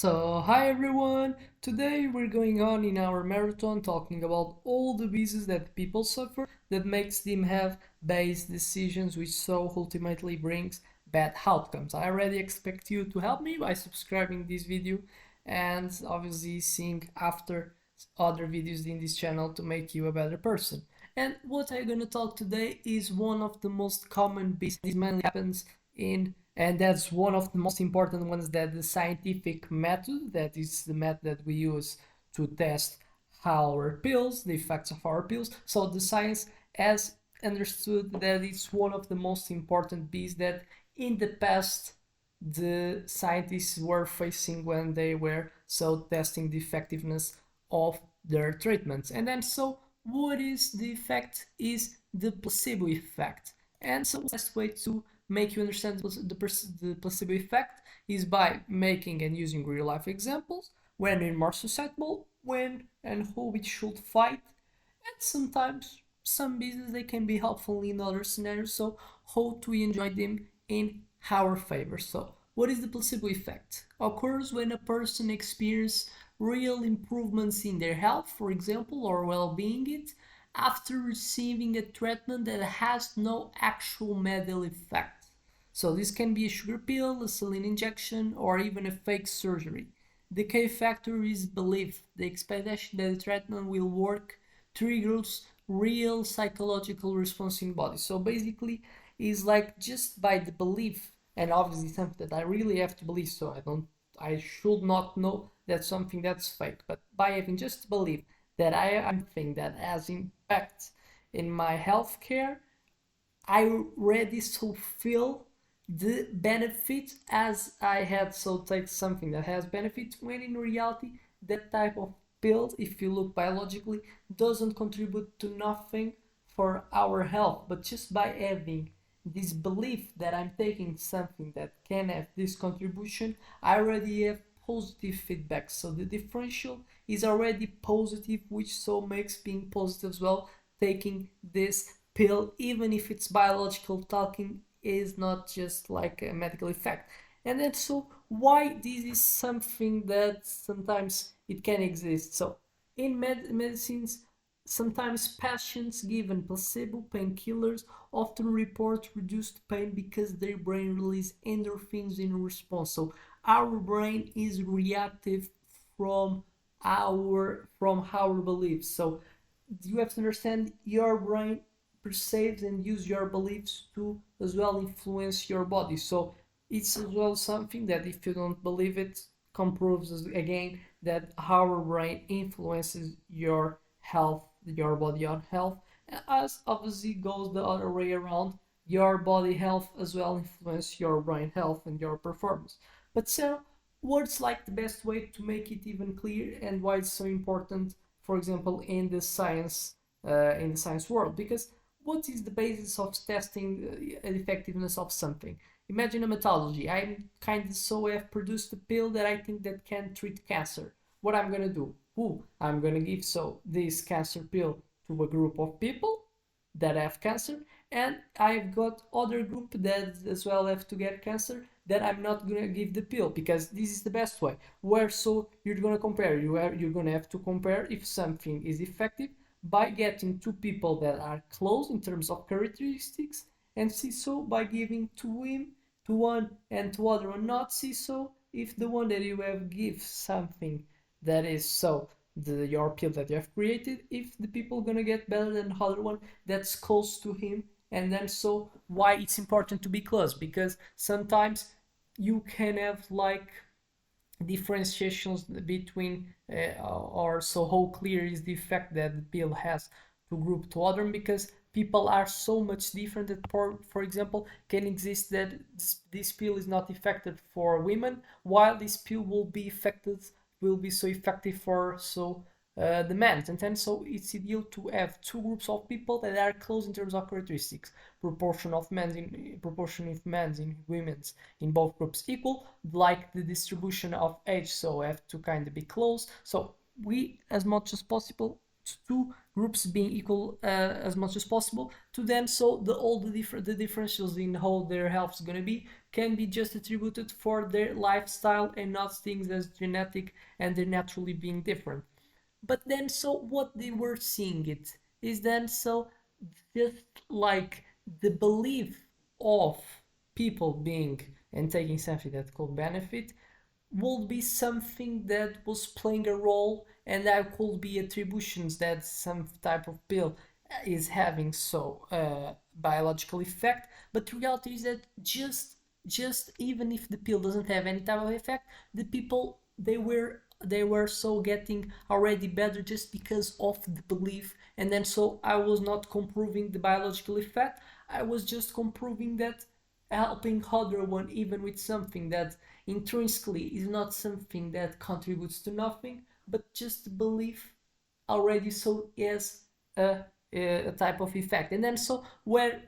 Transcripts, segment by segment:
Hi everyone! Today we're going on in our marathon talking about all the diseases that people suffer that makes them have bad decisions which so ultimately brings bad outcomes. I already expect you to help me by subscribing this video and obviously seeing after other videos in this channel to make you a better person. And what I'm gonna talk today is one of the most common business. This mainly happens in, and that's one of the most important ones, that the scientific method, that is the method that we use to test our pills, the effects of our pills. So the science has understood that it's one of the most important bees that in the past the scientists were facing when they were so testing the effectiveness of their treatments. And then so what is the effect is the placebo effect. And so the best way to make you understand the placebo effect is by making and using real life examples when you're more susceptible, when and who we should fight, and sometimes some business they can be helpful in other scenarios. So how to enjoy them in our favor. So what is the placebo effect? Occurs when a person experiences real improvements in their health, for example, or well-being it after receiving a treatment that has no actual medical effect. So this can be a sugar pill, a saline injection, or even a fake surgery. The key factor is belief. The expectation that the treatment will work triggers real psychological response in body. So basically, is like just by the belief, and obviously something that I really have to believe. So I should not know that something that's fake. But by having just belief that I'm thinking that has impact in my healthcare, I already so feel the benefit as I had so take something that has benefit, when in reality that type of pill, if you look biologically, doesn't contribute to nothing for our health. But just by having this belief that I'm taking something that can have this contribution, I already have positive feedback. So the differential is already positive, which so makes being positive as well, taking this pill, even if it's biological talking, is not just like a medical effect. And then so why this is something that sometimes it can exist. So in medicines, sometimes patients given placebo painkillers often report reduced pain because their brain release endorphins in response. So our brain is reactive from our beliefs. So you have to understand your brain perceives and use your beliefs to as well influence your body. So it's as well something that if you don't believe it, comproves again that our brain influences your health, your body, your health, as obviously goes the other way around. Your body health as well influence your brain health and your performance. But so what's like the best way to make it even clear, and why it's so important, for example, in the science world? Because what is the basis of testing the effectiveness of something? Imagine a methodology. I'm kind of so have produced a pill that I think that can treat cancer. What I'm gonna do? I'm gonna give so this cancer pill to a group of people that have cancer, and I've got other group that as well have to get cancer, that I'm not gonna give the pill because this is the best way. Where so you're gonna compare, you're gonna have to compare if something is effective by getting two people that are close in terms of characteristics, and see so by giving to him to one and to other one not, see so if the one that you have give something that is so your pill that you have created, if the people gonna get better than the other one that's close to him. And then so why it's important to be close, because sometimes you can have like differentiations between or so how clear is the effect that the pill has to group to other, because people are so much different that for example can exist that this pill is not effective for women, while this pill will be so effective for so the men. And then so it's ideal to have two groups of people that are close in terms of characteristics, proportion of men's in women's in both groups equal, like the distribution of age, so have to kind of be close. So we as much as possible two groups being equal as much as possible, to then so all the differentials in how their health is going to be can be just attributed for their lifestyle and not things as genetic and they're naturally being different. But then so what they were seeing it is then so just like the belief of people being and taking something that could benefit would be something that was playing a role, and that could be attributions that some type of pill is having so biological effect. But the reality is that just even if the pill doesn't have any type of effect, the people they were so getting already better just because of the belief. And then so I was not comproving the biological effect, I was just comproving that helping other one even with something that intrinsically is not something that contributes to nothing, but just belief already so as a, a type of effect. And then so where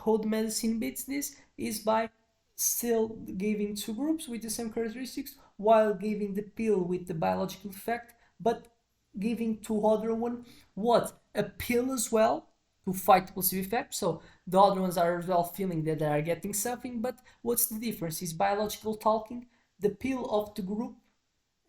how the medicine beats this is by still giving two groups with the same characteristics while giving the pill with the biological effect, but giving to other one what a pill as well to fight the placebo effect. So the other ones are as well feeling that they are getting something, but what's the difference? Is biological talking. The pill of the group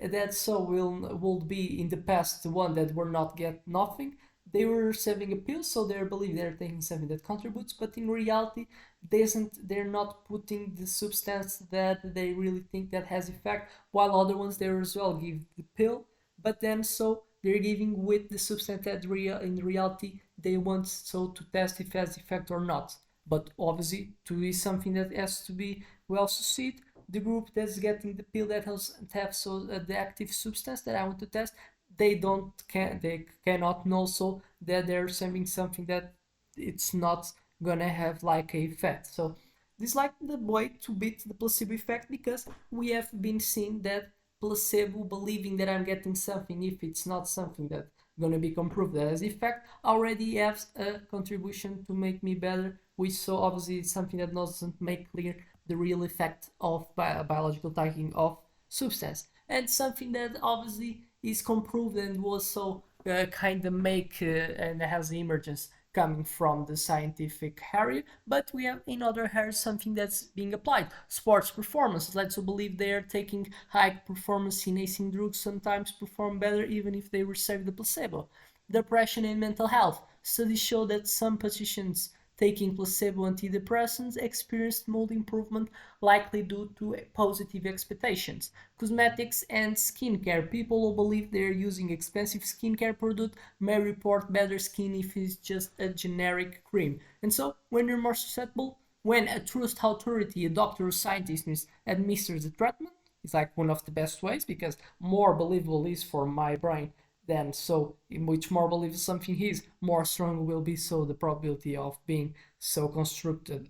that so will be in the past the one that were not get nothing. They were receiving a pill, so they believe they're taking something that contributes, but in reality, they're not putting the substance that they really think that has effect. While other ones they as well give the pill, but then so they're giving with the substance that in reality they want so to test if it has effect or not. But obviously, to be something that has to be well succeed, the group that's getting the pill that has have so the active substance that I want to test, they cannot know so that they're sending something that it's not gonna have like a effect. So this is like the way to beat the placebo effect, because we have been seeing that placebo believing that I'm getting something if it's not something that gonna be proved that as effect already has a contribution to make me better, which so obviously it's something that doesn't make clear the real effect of biological tagging of substance, and something that obviously is comproved and was so kind of make and has the emergence coming from the scientific area. But we have in other areas something that's being applied. Sports performance led to believe they are taking high performance enhancing drugs sometimes perform better even if they receive the placebo. Depression and mental health. Studies show that some patients taking placebo antidepressants experienced mood improvement, likely due to positive expectations. Cosmetics and skincare. People who believe they are using expensive skincare product may report better skin if it's just a generic cream. And so, when you're more susceptible, when a trust authority, a doctor or scientist administers the treatment, it's like one of the best ways, because more believable is for my brain then so in which more believable something is, more strong will be so the probability of being so constructed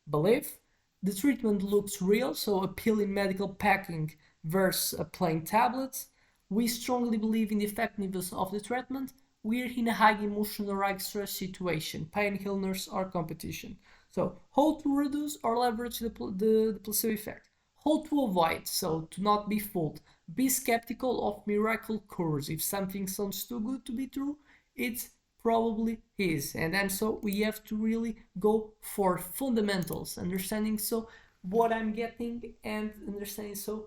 belief. The treatment looks real, so a pill in medical packing versus a plain tablet. We strongly believe in the effectiveness of the treatment. We're in a high emotional or high stress situation, painkillers or competition. So how to reduce or leverage the placebo effect? How to avoid, so to not be fooled. Be skeptical of miracle cures. If something sounds too good to be true, it probably is. And then so we have to really go for fundamentals, understanding so what I'm getting and understanding so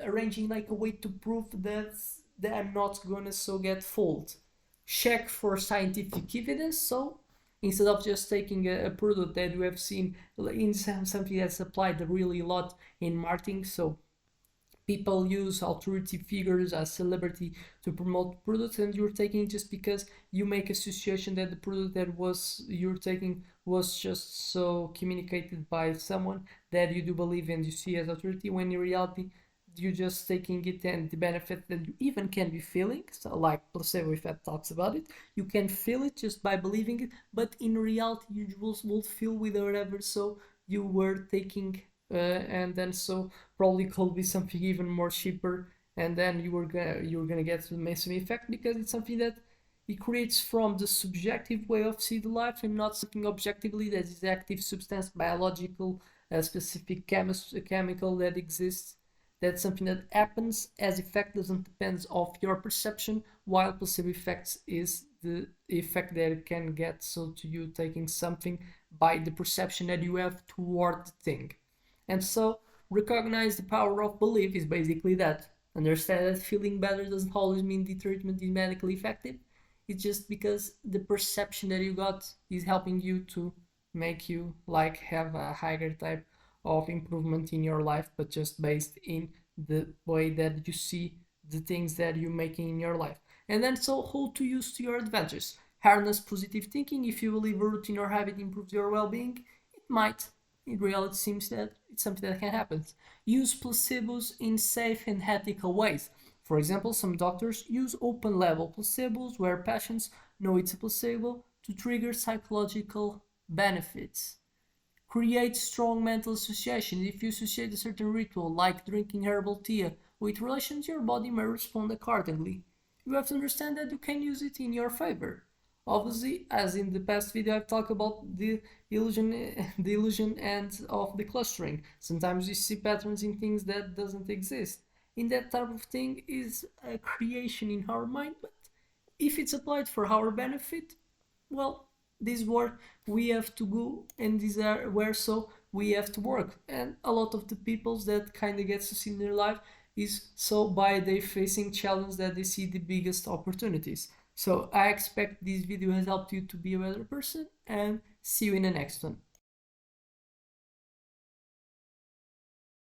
arranging like a way to prove that I'm not gonna so get fooled. Check for scientific evidence. So instead of just taking a product that we have seen in something that's applied really a lot in marketing, so people use authority figures as celebrity to promote products, and you're taking it just because you make association that the product that was you're taking was just so communicated by someone that you do believe and you see as authority, when in reality you're just taking it and the benefit that you even can be feeling, so like placebo effect talks about it, you can feel it just by believing it, but in reality you will feel with whatever so you were taking, and then so probably could be something even more cheaper, and then you're gonna get the massive effect because it's something that it creates from the subjective way of see the life and not something objectively that is active substance biological, a specific chemical that exists That's something that happens as effect doesn't depend of your perception, while placebo effects is the effect that it can get so to you taking something by the perception that you have toward the thing. And so recognize the power of belief is basically that. Understand that feeling better doesn't always mean the treatment is medically effective. It's just because the perception that you got is helping you to make you like have a higher type of improvement in your life, but just based in the way that you see the things that you're making in your life. And then so how to use to your advantage. Harness positive thinking. If you believe a routine or habit improves your well-being, it might. In reality, it seems that it's something that can happen. Use placebos in safe and ethical ways. For example, some doctors use open label placebos where patients know it's a placebo to trigger psychological benefits. Create strong mental associations. If you associate a certain ritual, like drinking herbal tea, with relations, your body may respond accordingly. You have to understand that you can use it in your favor. Obviously, as in the past video, I've talked about the illusion, the illusion and of the clustering. Sometimes you see patterns in things that doesn't exist. In that type of thing is a creation in our mind, but if it's applied for our benefit, well, this is where we have to go, and these are where so we have to work. And a lot of the peoples that kind of gets to see in their life is so by they facing challenge that they see the biggest opportunities. So I expect this video has helped you to be a better person, and see you in the next one.